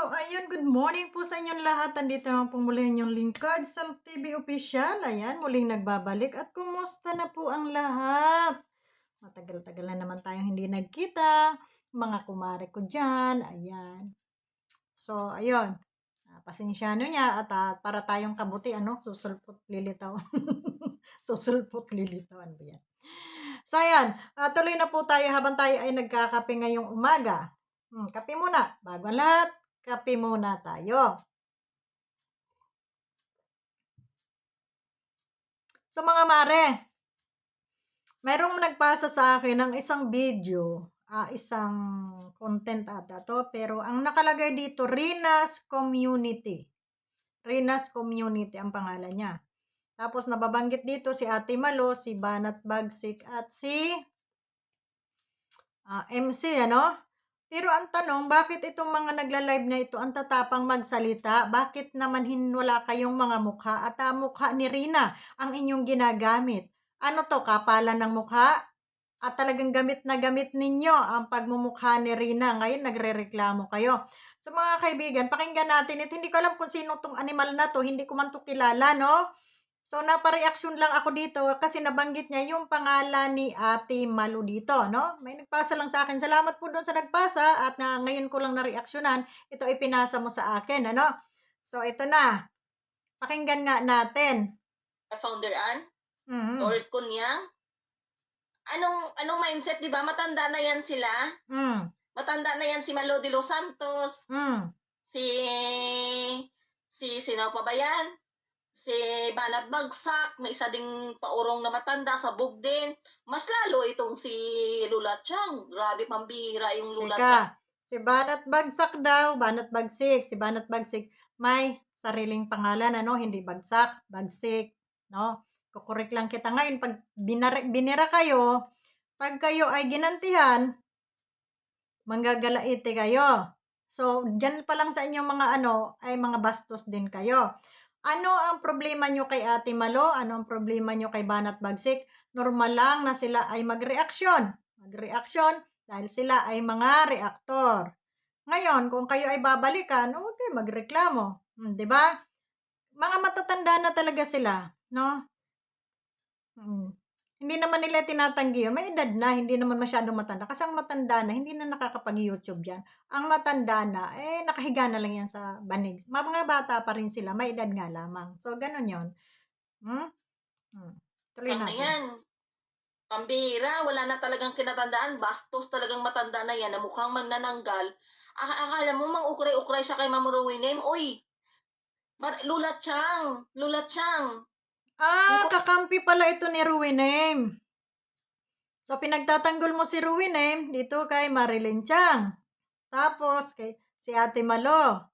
Ayun, good morning po sa inyong lahat. Andito naman po muli ang inyong lingkod sa TV Official. Ayan, muling nagbabalik. At kumusta na po ang lahat? Matagal-tagal na naman tayong hindi nagkita. Mga kumare ko dyan. Ayan. So, ayun. Pasensyano niya at para tayong kabuti, susulpot lilitaw. Susulpot lilitaw. Ano ba yan? So, ayan. Tuloy na po tayo habang tayo ay nagkakape ngayong umaga. Kape muna. Bago ang lahat, kape muna tayo. So mga mare, mayroong nagpasa sa akin ng isang video, isang content ata to, pero ang nakalagay dito, Rina's Community. Rina's Community ang pangalan niya. Tapos nababanggit dito si Ate Malo, si Banat Bagsik at si MC, ano? Pero ang tanong, bakit itong mga nagla-live na ito ang tatapang magsalita? Bakit naman wala kayong mga mukha at mukha ni Rina ang inyong ginagamit? Ano to, kapalan ng mukha? At talagang gamit na gamit ninyo ang pagmumukha ni Rina. Ngayon, nagrereklamo kayo. So mga kaibigan, pakinggan natin ito. Hindi ko alam kung sino tong animal na to. Hindi ko man to kilala, no? So, napareaksyon lang ako dito kasi nabanggit niya yung pangalan ni Ate Malu dito, no? May nagpasa lang sa akin. Salamat po doon sa nagpasa at ngayon ko lang na-reaksyonan. Ito ay pinasa mo sa akin, ano? So, ito na. Pakinggan nga natin. Founder Ann Mhm. or Kunyang. Anong mindset, 'di ba? Matanda na 'yan sila. Mm. Matanda na 'yan si Malo de los Santos, Mm. si sino pa ba 'yan? Si Banat Bagsak, may isa ding paurong na matanda sa din. Mas lalo itong si Lula Chang. Grabe pambihira yung Lula Chang. Teka, si Banat Bagsak daw, Banat Bagsik. Si Banat Bagsik may sariling pangalan, ano? Hindi Bagsak, Bagsik, no? Kukorek lang kita ngayon. Pag binira kayo, pag kayo ay ginantihan, manggagalaite kayo. So, dyan pa lang sa inyong mga ay mga bastos din kayo. Ano ang problema nyo kay Ate Malo? Ano ang problema nyo kay Banat Bagsik? Normal lang na sila ay magreaksyon. Magreaksyon dahil sila ay mga reaktor. Ngayon, kung kayo ay babalikan, huwag kayo magreklamo. 'Di ba? Mga matatanda na talaga sila, no? Mm. Hindi naman nila tinatanggi yun. May edad na, hindi naman masyadong matanda. Kasi ang matanda na, hindi na nakakapag-YouTube yan. Ang matanda na, nakahiga na lang yan sa banig. Mga bata pa rin sila, may edad nga lamang. So, ganun yun. Hmm? Tuloy Chang na natin. 'yan. Pambihira, wala na talagang kinatandaan. Bastos talagang matanda na 'yan na mukhang magnananggal. Akala mo mang-ukray-ukray siya kay Ma'am Rowena. Uy, Lula Chang, Lula Chang. Kakampi pala ito ni Ruwinem. So, pinagtatanggol mo si Ruwinem dito kay Marilyn Chang. Tapos, si Ate Malo.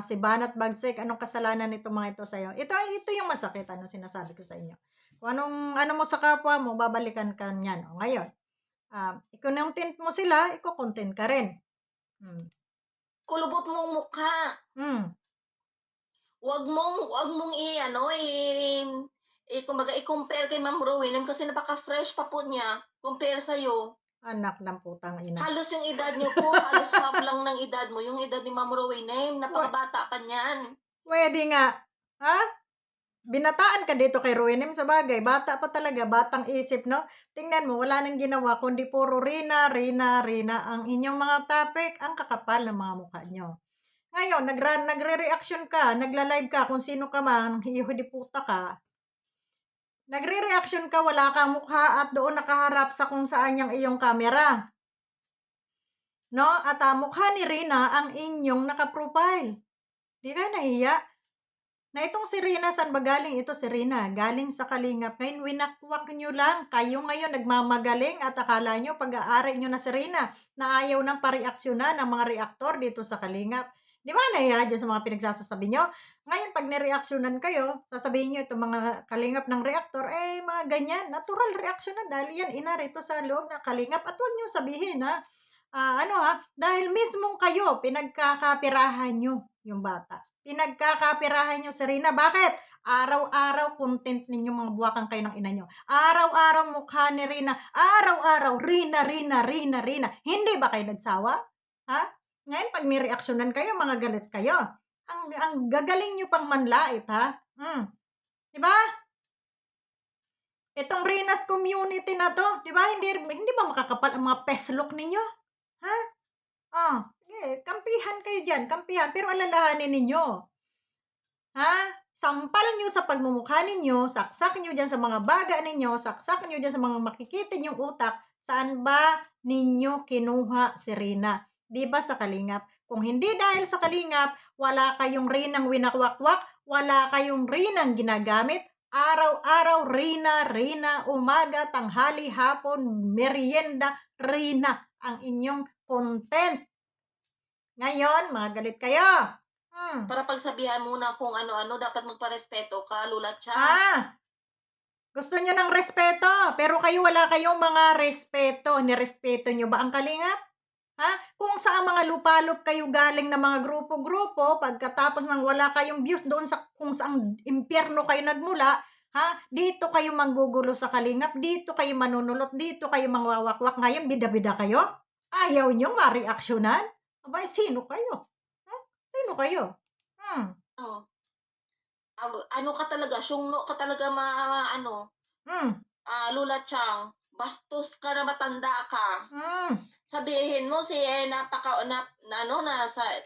Si Banat Bagsik, anong kasalanan nito mga ito sa'yo? Ito yung masakit, sinasabi ko sa inyo. Kung ano mo sa kapwa mo, babalikan ka niyan. O ngayon, i-content mo sila, i-content ka rin. Kulubot mong mukha. Hmm. Wag mong kumbaga i-compare kay Ma'am Rowena kasi napaka-fresh pa po niya compare sa'yo. Anak ng putang ina. Halos yung edad niyo po, halos half lang ng edad mo, yung edad ni Ma'am Rowena, napakabata pa niyan. Pwede nga. Ha? Binataan ka dito kay Ruinem sa bagay. Bata pa talaga, batang isip, no? Tingnan mo, wala nang ginawa, kundi puro Rina, Rina, Rina. Ang inyong mga topic, ang kakapal ng mga mukha nyo. Ngayon, nagre-reaction ka, nagla-live ka, kung sino ka man, hiyo di puta ka. Nagre-reaction ka, wala kang mukha at doon nakaharap sa kung saan yung iyong camera. No? At mukha ni Rina ang inyong naka-profile. Di ka nahiya? Na itong si Rina, saan ba galing? Ito si Rina, galing sa Kalingap. Ngayon, winakwak nyo lang. Kayo ngayon nagmamagaling at akala nyo, pag-aari nyo na si Rina, na ayaw ng pareaksyonan ng mga reaktor dito sa Kalingap. Di ba nahiya dyan sa mga pinagsasasabi nyo? Ngayon, pag nireaksyonan kayo, sasabihin nyo itong mga Kalingap ng reaktor, mga ganyan, natural reaksyonan dahil yan inarito sa loob ng Kalingap. At huwag nyo sabihin, dahil mismong kayo, pinagkakapirahan nyo yung bata. Pinagkakapirahan nyo si Rina. Bakit? Araw-araw content ninyo mga buwakan kayo ng ina nyo. Araw-araw mukha ni Rina. Araw-araw, Rina, Rina, Rina, Rina. Hindi ba kayo nagsawa? Ha? Ngayon 'pag may reaksiyunan kayo, mga galit kayo. Ang gagaling niyo pang manlait, ha? 'Di ba? Itong Rena's community na 'to, 'di ba, hindi ba makakapal ang mga peslok ninyo? Ha? Oh, sige kampihan kayo diyan, kampihan, pero alalahanin ninyo, ha, sampal niyo sa pagmumukha ninyo, saksak niyo diyan sa mga baga ninyo, saksak niyo diyan sa mga makikita niyong utak, saan ba ninyo kinuha si Rina? 'Di ba sa Kalingap? Kung hindi dahil sa Kalingap, wala kayong Rinang winakwak-wak, wala kayong Rinang ginagamit, araw-araw Rina, Rina, umaga, tanghali, hapon, meryenda, Rina ang inyong content. Ngayon, mga galit kayo. Para pagsabihan mo na kung ano-ano, dapat magparespeto ka, Lulatsyang. Gusto niyo ng respeto, pero kayo wala kayong mga respeto. Nirespeto niyo ba ang Kalingap? Ha? Kung sa mga lupalop kayo galing na mga grupo-grupo, pagkatapos ng wala kayong views doon sa kung saang impyerno kayo nagmula, ha? Dito kayo manggugulo sa Kalingap, dito kayo manunulot, dito kayo mangwawakwak. Ngayon, bida-bida kayo? Ayaw niyo mareaksyonan? Abay, sino kayo? Sino kayo? Oh, ano ka talaga, syungno ka talaga ano, Hmm, Lulatsyang, bastos ka na matanda ka. hmm. Sabihin mo si na ano,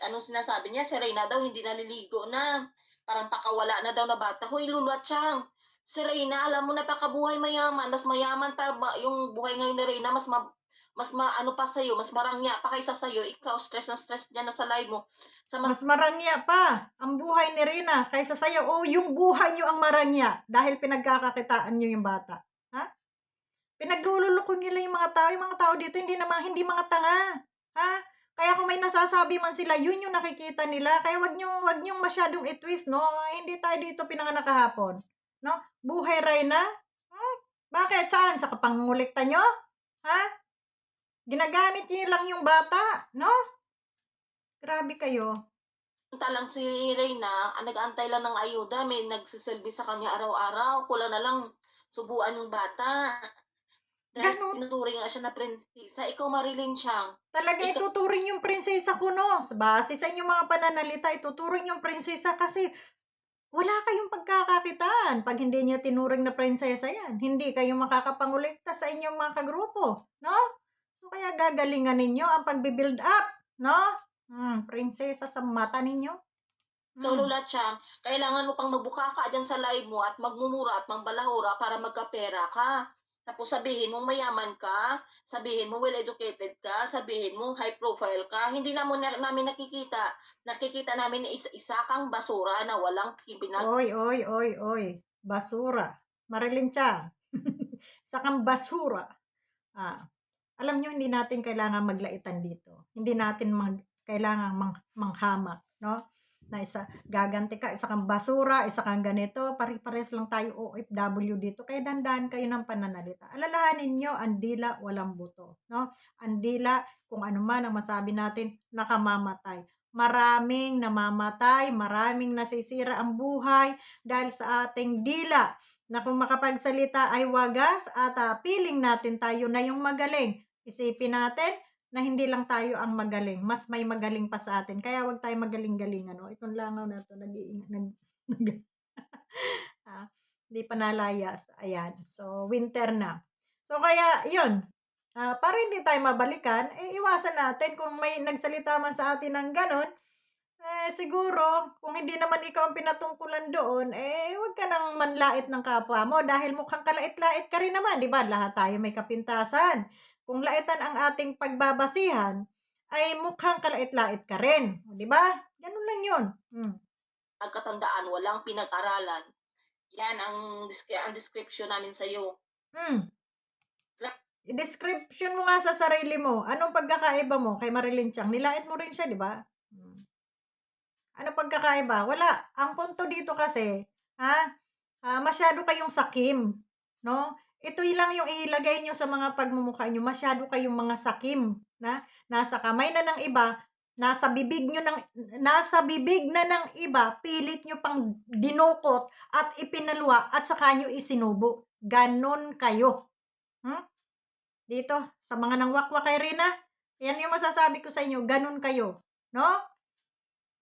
anong sinasabi niya, si Reyna daw hindi naliligo na, parang pakawala na daw na bata. Hoy, Lulatsyang, si Reyna alam mo napakabuhay mayaman, mas mayaman pa ba yung buhay ngayon ni Reyna, mas ano pa sa'yo, mas marangya pa kaysa sa'yo. Ikaw stress na stress diyan na sa live mo. Mas marangya pa ang buhay ni Rina kaysa sa'yo o yung buhay niyo ang marangya dahil pinagkakakitaan niyo yung bata, ha? Pinaglululoko nila yung mga tao dito hindi mga tanga, ha? Kaya kung may nasasabi man sila, yun yung nakikita nila. Kaya wag niyong masyadong i-twist, 'no? Hindi tayo dito pinanganak kahapon, 'no? Buhay Reyna, bakit? Saan? Sa pangungulekta niyo? Ha? Ginagamit niyo lang yung bata, 'no? Grabe kayo. Samantalang si Reyna, nag-aantay lang ng ayuda, may nagsisilbi sa kanya araw-araw, kulang na lang subuan yung bata. Dahil Gano'n. tinuturing nga siya na prinsesa, ikaw Marilyn Siang, Talagang ikaw ituturing yung prinsesa ko 'no, base sa inyong mga pananalita ituturing yung prinsesa kasi wala kayong pagkakakitaan 'pag hindi niyo tinuring na prinsesa 'yan. Hindi kayo makakapangolekta sa inyong mga kagrupo, 'no? So, kaya gagalingan ninyo ang pagbi-build up, 'no? Prinsesa sa mata ninyo. ikaw Hmm. Lola Chang, kailangan mo pang magbuka ka diyan sa live mo at magmumura at mangbalahura para magkapera ka. Tapos sabihin mo mayaman ka, sabihin mo well-educated ka, sabihin mo high profile ka. Hindi namin nakikita. Nakikita namin na isa kang basura na walang pinag Oy, oy, oy, oy, basura. Marilyn Tiang, isa kang basura. Ah. Alam niyo hindi natin kailangang maglaitan dito. Hindi natin kailangang manghamak, 'no? Na gaganti ka, isa kang basura, isa kang ganito, pare-parehas lang tayo OFW dito. Kaya dahan kayo ng pananalita. Alalahanin niyo, ang dila walang buto, 'no? Ang dila, kung ano man ang masabi natin, nakamamatay. Maraming namamatay, maraming nasisira ang buhay dahil sa ating dila na kung makapagsalita ay wagas at piling natin tayo na yung magaling. Isipin natin na hindi lang tayo ang magaling, mas may magaling pa sa atin. Kaya wag tayong magaling-galingan, oh. Itong langaw na 'to ah, hindi pa nalayas, ayan. So, winter na. So, kaya 'yun, para hindi tayo mabalikan, iwasan natin kung may nagsalita man sa atin ng gano'n, siguro kung hindi naman ikaw ang pinatungkulan doon, huwag ka ng manlait ng kapwa mo dahil mukhang kalait-lait ka rin naman, 'di ba? Lahat tayo may kapintasan. Kung laitan ang ating pagbabasihan, ay mukhang kalait-lait ka rin, oh, 'di ba? Gano'n lang 'yun. nagkatandaan, walang pinag-aralan. Yan ang description namin sa'yo. Hmm. I-description mo nga sa sarili mo, anong pagkakaiba mo kay Marilyn Tiang? Nilait mo rin siya, 'di ba? Anong pagkakaiba? Wala. Ang punto dito kasi, ha, masyado kayong sakim, 'no? Ito lang yung ilagay niyo sa mga pagmumukha niyo, masyado kayong mga sakim na nasa kamay na ng iba, nasa bibig na ng iba, pilit niyo pang dinukot at ipinalwa at saka niyo isinubo. Gano'n kayo, hmm? Dito sa mga nangwakwak kay Rina, 'yan yung masasabi ko sa inyo, gano'n kayo. no?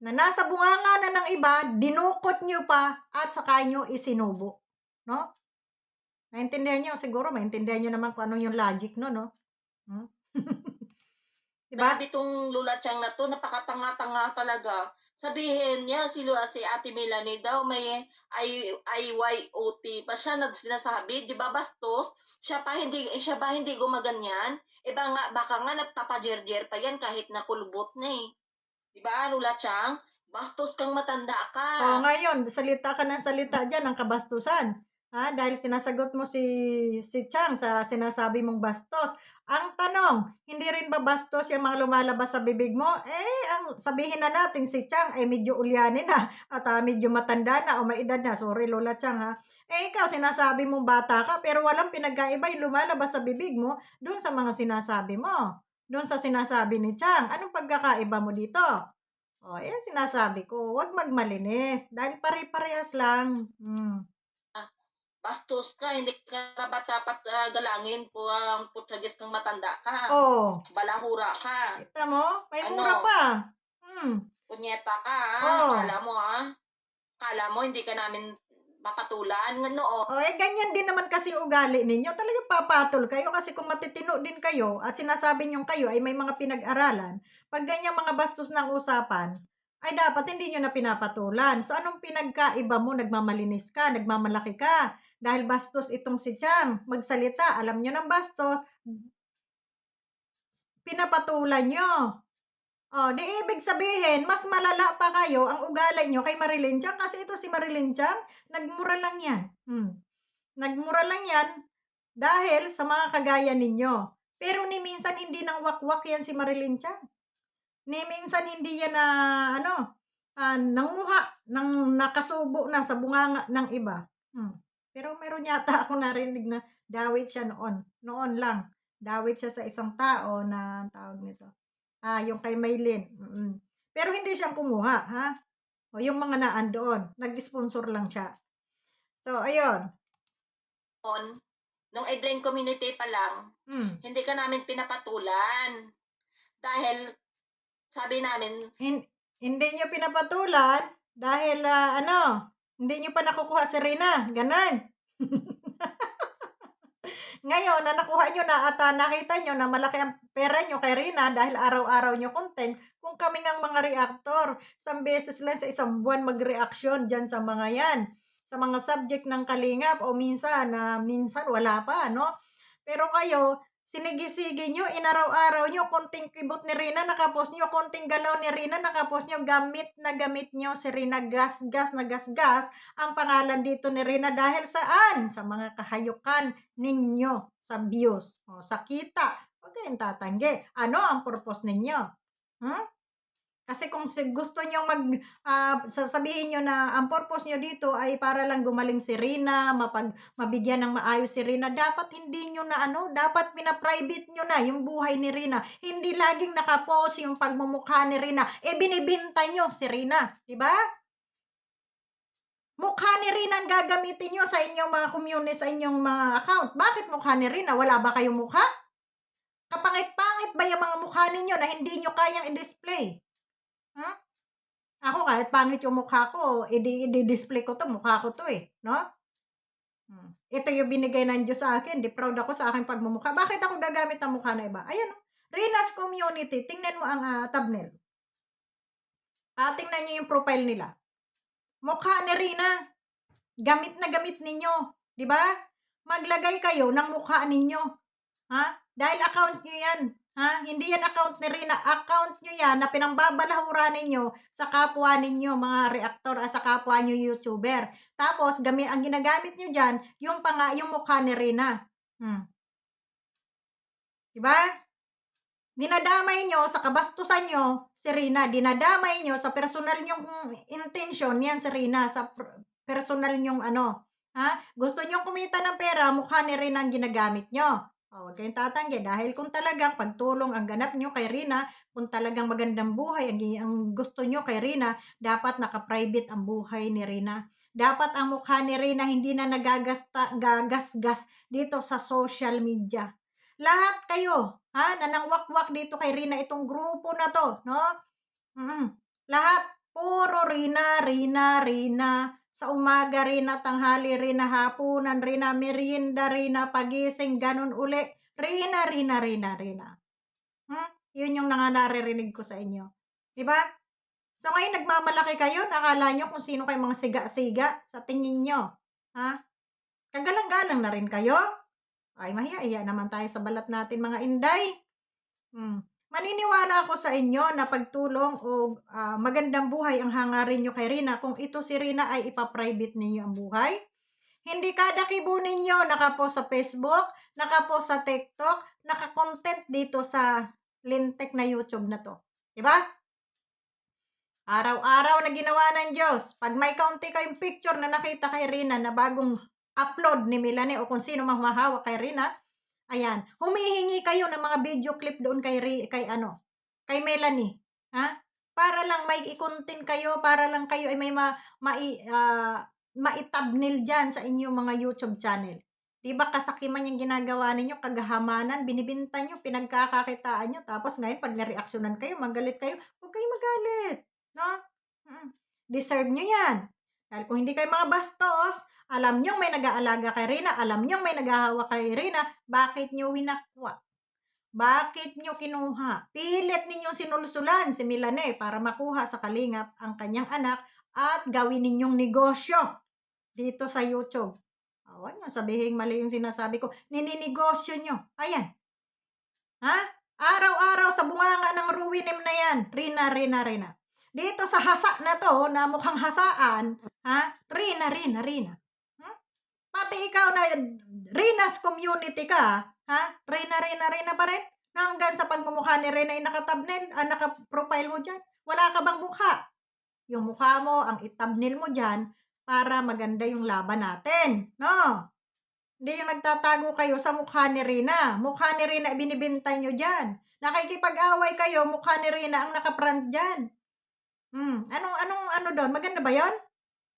Na nasa bunganga na ng iba, dinukot niyo pa at saka niyo isinubo, no? Naintindihan niyo? Siguro maintindihan niyo naman kung ano yung logic nun, no? Hmm? 'Di ba? Grabe 'tong Lola Chang na 'to, napakatanga-tanga talaga. Sabihin niya si Ate Melanie daw may IYOT pa siya na sinasabi, 'di ba bastos? Siya ba hindi gumaganyan? Eh, baka nga nagpapajerjer pa 'yan kahit na kulbot na, eh. 'Di ba, Lola Chang? Bastos kang matanda ka. O ngayon, salita ka ng salita diyan ng kabastusan. Dahil sinasagot mo si Chang sa sinasabi mong bastos. Ang tanong, hindi rin ba bastos yung mga lumalabas sa bibig mo? Ang sabihin na natin si Chang ay medyo ulyanin na at medyo matanda na o may edad na. Sorry, Lola Chang, ha. Ikaw, sinasabi mong bata ka, pero walang pinagkaiba yung lumalabas sa bibig mo doon sa mga sinasabi mo. Doon sa sinasabi ni Chang. Anong pagkakaiba mo dito? Sinasabi ko, huwag magmalinis dahil pare-parehas lang. Bastos ka, hindi ka dapat galangin po ang Portuguese kang matanda ka. Oh, Balahura ka. kita mo? May Ano? mura pa. Hmm. Punyeta ka, ha? Oh. Akala mo hindi ka namin mapatulan. Ngano? Ganyan din naman kasi ugali ninyo. Talagang papatol kayo kasi kung matitino din kayo at sinasabi niyong kayo ay may mga pinag-aralan, pag ganyang mga bastos ng usapan, ay dapat hindi niyo na pinapatulan. So, anong pinagkaiba mo? Nagmamalinis ka, nagmamalaki ka. Dahil bastos itong si Chang. Magsalita, alam niyo ng bastos, pinapatulan niyo. Di ibig sabihin, mas malala pa kayo ang ugali niyo kay Marilyn Chang kasi ito si Marilyn Chang, nagmura lang yan. Nagmura lang yan dahil sa mga kagaya ninyo. Pero ni minsan hindi nang wakwak yan si Marilyn Chang. Ni minsan hindi yan nanguha ng nakasubo na sa bunganga ng iba. Pero meron yata ako narinig na dawit siya noon. Noon lang. Dawit siya sa isang tao na tawag nito. Yung kay Maylin. Pero hindi siya kumuha, ha? O yung mga naandoon, nag-sponsor lang siya. So, ayun. Nung Edren community pa lang, hindi ka namin pinapatulan. Dahil sabi namin, hindi nyo pinapatulan dahil hindi nyo pa nakukuha si Rina. Ganon. Ngayon, na nakuha nyo na at nakita nyo na malaki ang pera nyo kay Rina dahil araw-araw nyo content, kung kami ngang mga reactor, isang beses lang sa isang buwan mag-reaction dyan sa mga yan, sa mga subject ng kalingap o minsan wala pa, no? Pero kayo, sinigi-sige nyo, inaraw-araw nyo, konting kibot ni Rina, nakapost nyo, konting galaw ni Rina, nakapost nyo, gamit na gamit nyo si Rina, gas-gas na gas-gas, ang pangalan dito ni Rina dahil saan? Sa mga kahayukan ninyo, sa views, sa kita. Huwag kayong tatanggi. Ano ang purpose ninyo? Kasi kung gusto nyo sasabihin nyo na ang purpose nyo dito ay para lang gumaling si Rina, mabigyan ng maayos si Rina, dapat hindi nyo na dapat pina-private nyo na yung buhay ni Rina. Hindi laging nakapost yung pagmumukha ni Rina. Binibinta nyo si Rina. Diba? Mukha ni Rina ang gagamitin nyo sa inyong mga community, sa inyong mga account. Bakit mukha ni Rina? Wala ba kayong mukha? Kapangit-pangit ba yung mga mukha ninyo na hindi nyo kayang i-display? Ako kahit pangit yung mukha ko, i-display ko 'to, mukha ko 'to, no? Ito yung binigay ng Diyos sa akin, proud ako sa aking pagmumukha. Bakit ako gagamit ng mukha na iba? Ayan, Rina's Community, tingnan mo ang thumbnail. Tingnan niyo yung profile nila. Mukha ni Rina, gamit na gamit ninyo, di ba? Maglagay kayo ng mukha ninyo, dahil account niyo yan. Hindi yan account ni Rina. Account nyo yan na pinambabalahura ninyo sa kapwa ninyo, mga reactor, sa kapwa nyo YouTuber. Tapos, ang ginagamit nyo dyan, yung mukha ni Rina. Diba? Dinadamay nyo sa kabastusan nyo si Rina. Dinadamay nyo sa personal nyong intention yan si Rina. Sa personal nyong gusto nyong kumita ng pera, mukha ni Rina ang ginagamit nyo. Huwag kayong tatanggi dahil kung talagang pagtulong ang ganap nyo kay Rina, kung talagang magandang buhay ang gusto nyo kay Rina, dapat naka-private ang buhay ni Rina. Dapat ang mukha ni Rina hindi na gagasgas dito sa social media. Lahat kayo, na nangwakwak dito kay Rina, itong grupo na to, no? Lahat puro Rina, Rina, Rina. Sa umaga Rina, tanghali Rina, hapunan Rina, merienda Rina, pagising ganun uli. Rina, Rina, Rina, Rina. Yun yung naririnig ko sa inyo. 'Di ba? So ngayon nagmamalaki kayo, akala niyo kung sino kayong mga siga-siga sa tingin niyo, ha? Kagalang-galang na rin kayo? Ay mahiya-hiya naman tayo sa balat natin mga inday. Maniniwala ako sa inyo na pagtulong o magandang buhay ang hangarin niyo kay Rina kung ito si Rina ay ipa-private ninyo ang buhay. Hindi kada kibo ninyo naka-post sa Facebook, naka-post sa TikTok, naka-content dito sa lintik na YouTube na 'to, 'di ba? Araw-araw na ginawa ng Diyos. 'Pag may kaunti kayong picture na nakita kay Rina na bagong upload ni Melanie o kung sino mang humahawak kay Rina, ayan, humihingi kayo ng mga video clip doon kay ano, kay Melanie, ha? Para lang may i-content kayo, para lang kayo ay may mai-thumbnail diyan sa inyong mga YouTube channel. 'Di ba kasakiman yung ginagawa ninyo, kagahamanan, binibinta niyo, pinagkakakitaan niyo, tapos ngayon 'pag nareaksiyunan kayo, magalit kayo, huwag kayong magalit, 'no? Deserve niyo 'yan. Dahil kung hindi kayo mga bastos, alam niyong may nag-aalaga kay Rina, alam niyong may naghahawak kay Rina, bakit niyo winakwak? Bakit niyo kinuha? Pilit ninyong sinulsulan si Melanie para makuha sa kalingap ang kanyang anak at gawin ninyong negosyo dito sa YouTube. Huwag niyong sabihing mali yung sinasabi ko, nininegosyo niyo. Ayan, ha? Araw-araw sa bunganga ng ruwinim na yan, Rina, Rina, Rina. Dito sa hasa na 'to na mukhang hasaan, ha, Rina, Rina, Rina. Pati ikaw na Rina's community ka, ha, Rina, Rina, Rina pa rin? Na hanggang sa pagmumukha ni Rina ay naka-thumbnail, naka-profile mo diyan, wala ka bang mukha? Yung mukha mo ang i-thumbnail mo diyan para maganda yung laban natin, 'no? Hindi yung nagtatago kayo sa mukha ni Rina. Mukha ni Rina ibinibenta niyo diyan. Nakikipag-away kayo, mukha ni Rina ang naka-front diyan. Anong anong ano do'n, maganda ba 'yon?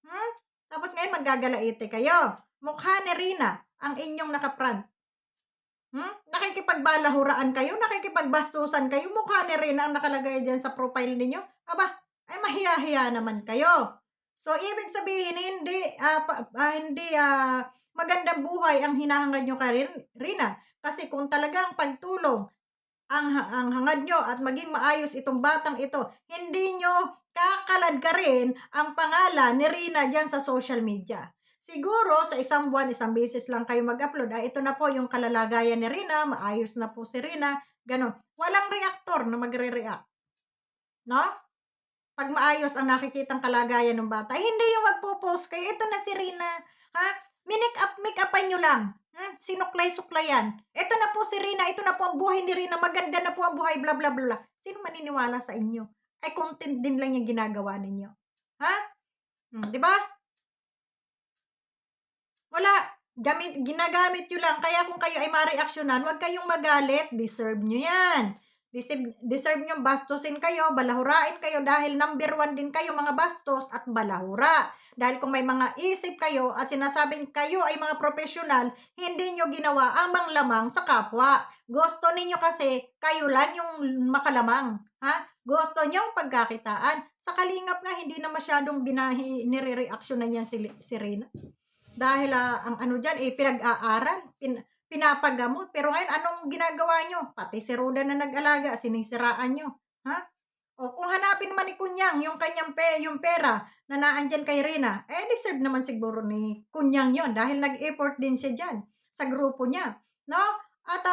Hmm? Tapos ngayon maggagalaite kayo. Mukha ni Rina ang inyong naka-front. Nakikipagbalahuraan kayo, nakikipagbastusan kayo, mukha ni Rina ang nakalagay diyan sa profile ninyo. Aba, ay mahiya-hiya naman kayo. So, ibig sabihin hindi magandang buhay ang hinahangad niyo kay Rina. Kasi kung talagang pagtulong ang hangad niyo at maging maayos itong batang ito, hindi niyo kakalagkarin ang pangalan ni Rina diyan sa social media. Siguro sa isang buwan, isang beses lang kayo mag-upload, ito na po yung kalalagayan ni Rina, maayos na po si Rina, gano'n. Walang reaktor na magre-react, 'no? 'Pag maayos ang nakikitang kalagayan ng bata, hindi yung magpo-post kayo, "Ito na si Rina, ha, make-up-an niyo lang, sinuklay-suklayan. Ito na po si Rina, ito na po ang buhay ni Rina, maganda na po ang buhay, bla bla bla." Sino maniniwala sa inyo? Ay content din lang yung ginagawa ninyo, ha? 'Di ba? Wala, ginagamit niyo lang, kaya kung kayo ay mareaksiyunan, huwag kayong magalit, deserve niyo 'yan. Deserve niyong bastusin kayo, balahurain kayo dahil number 1 din kayo mga bastos at balahura. Dahil kung may mga isip kayo at sinasabing kayo ay mga propesyonal, hindi niyo ginawa ang manglamang sa kapwa. Gusto ninyo kasi kayo lang yung makalamang, ha? Gusto niyong pagkakitaan. Sa kalingap nga hindi na masyadong nirereaksyonan niyan si Rina. Dahil, ang ano diyan, pinag-aaral, pinapagamot. Pero ngayon anong ginagawa niyo? Pati si Roda na nag-alaga sinisiraan niyo, ha? O kung hanapin naman ni Kunyang yung kanyang yung pera na naandiyan kay Rina, deserve naman siguro ni Kunyang yon dahil nag-effort din siya diyan sa grupo niya, 'no? At,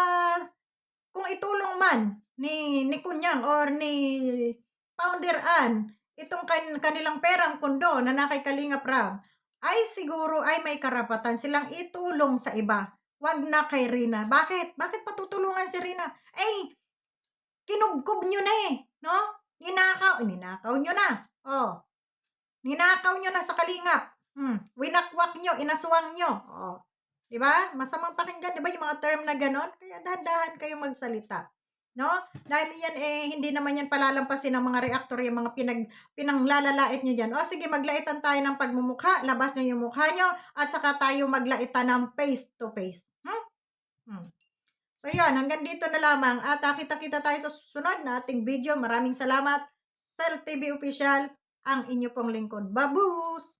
kung itulong man ni Kunyang or ni Founder Ann itong kanilang perang pondo na na kay Kalingap Rab, ay siguro ay may karapatan silang itulong sa iba, 'wag na kay Rina. Bakit? Bakit patutulungan si Rina? Kinubkob niyo na, 'no? Ninakaw niyo na, oh, ninakaw niyo na sa Kalingap, winakwak niyo, inaswang niyo, oh, 'di ba? Masamang pakinggan, 'di ba, yung mga term na gano'n? Kaya dahan-dahan kayong magsalita, 'no? Dahil yan, hindi naman yan palalampasin ng mga reaktor, yung mga pinanglalait niyo diyan. O sige, maglaitan tayo ng pagmumukha, labas niyo yung mukha niyo at saka tayo maglaitan ng face to face, Hmm. So yun, hanggang dito na lamang at, kita-kita tayo sa susunod na ating video. Maraming salamat sa Excel TV Official, ang inyo pong lingkod. Babus!